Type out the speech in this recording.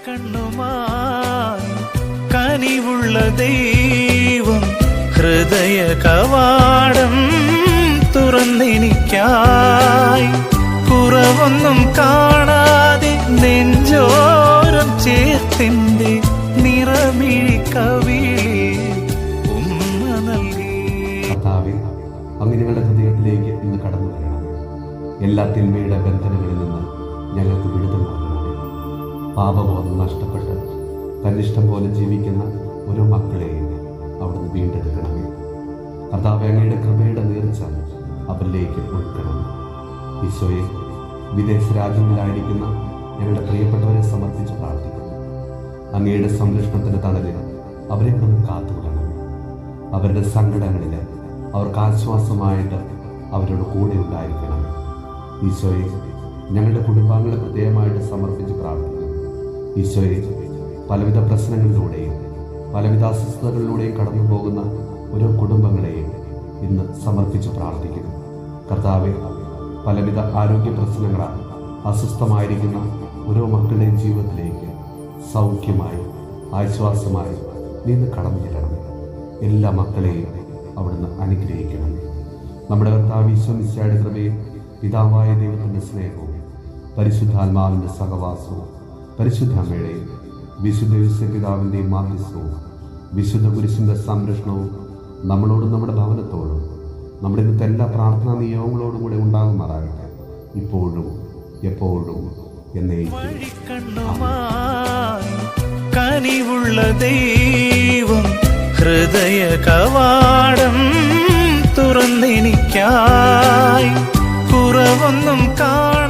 കണ്ണുമായി കനിവുള്ള ദൈവം ഹൃദയ കവാടം തുറന്നെനിക്കായി കുറവൊന്നും കാണാതെ നെഞ്ചോരം ചേർത്തിന്റെ നിറമിഴി കവിളി ഉമ്മ നൽകി. അങ്ങ് ഞങ്ങളുടെ ഹൃദയത്തിലേക്ക് ഇന്ന് കടന്നു വരണം. എല്ലാ തിന്മയുടെ ബന്ധനങ്ങളിൽ നിന്ന് ഞങ്ങൾക്ക് വിടുതൽ നൽകണമേ. പാപബോധം നഷ്ടപ്പെട്ട് തന്നിഷ്ടം പോലെ ജീവിക്കുന്ന ഓരോ മക്കളെയും അവിടുന്ന് വീണ്ടെടുക്കണമേ. കർത്താവേ, അങ്ങയുടെ കൃപയുടെ നീർച്ച അവരിലേക്ക് ഒഴുക്കണം. ഈശോയെ, വിദേശ രാജ്യങ്ങളിലായിരിക്കുന്ന ഞങ്ങളുടെ പ്രിയപ്പെട്ടവരെ സമർപ്പിച്ച് പ്രാർത്ഥിക്കുന്നു. അങ്ങയുടെ സംരക്ഷണത്തിന് തണലിൽ അവരെ കൊണ്ട് കാത്തുകൊള്ളണം. അവരുടെ സങ്കടങ്ങളിൽ അവർക്ക് ആശ്വാസമായിട്ട് അവരുടെ കൂടെ ഉണ്ടായിരിക്കണം. ഈശോയെ, ഞങ്ങളുടെ കുടുംബാംഗങ്ങളെ പ്രത്യേകമായിട്ട് സമർപ്പിച്ച് പ്രാർത്ഥിക്കുന്നു. ഈശോയെ, പലവിധ പ്രശ്നങ്ങളിലൂടെയും പലവിധ അസ്വസ്ഥതകളിലൂടെയും കടന്നു പോകുന്ന ഓരോ കുടുംബങ്ങളെയും ഇന്ന് സമർപ്പിച്ച് പ്രാർത്ഥിക്കുന്നു. കർത്താവെ, പലവിധ ആരോഗ്യ പ്രശ്നങ്ങളാൽ അസ്വസ്ഥമായിരിക്കുന്ന ഓരോ മക്കളുടെയും ജീവിതത്തിലേക്ക് സൗഖ്യമായി ആശ്വാസമായി നീന്ന് കടന്നു ചെല്ലണം. എല്ലാ മക്കളെയും അവിടുന്ന് അനുഗ്രഹിക്കണം. നമ്മുടെ കർത്താവ് ഈശോ മിശിഹായുടെ കൃപയും പിതാവായ ദൈവത്തിൻ്റെ സ്നേഹവും പരിശുദ്ധാത്മാവിൻ്റെ സഹവാസവും പരിശുദ്ധ അമ്മയുടെയും വിശുദ്ധ യോസേപ്പ് പിതാവിൻ്റെയും മാധ്യസ്ഥവും വിശുദ്ധ കുരിശിൻ്റെ സംരക്ഷണവും നമ്മളോടും നമ്മുടെ ഭവനത്തോടും നമ്മുടെ ഇന്നത്തെ എല്ലാ പ്രാർത്ഥനാ നിയോഗങ്ങളോടും കൂടെ ഉണ്ടാകുമാറാകട്ടെ, ഇപ്പോഴും എപ്പോഴും എന്നേക്കും. കനിവുള്ള ദൈവം ഹൃദയ കവാടം തുറന്നെനിക്കായി കുറവൊന്നും കാണാൻ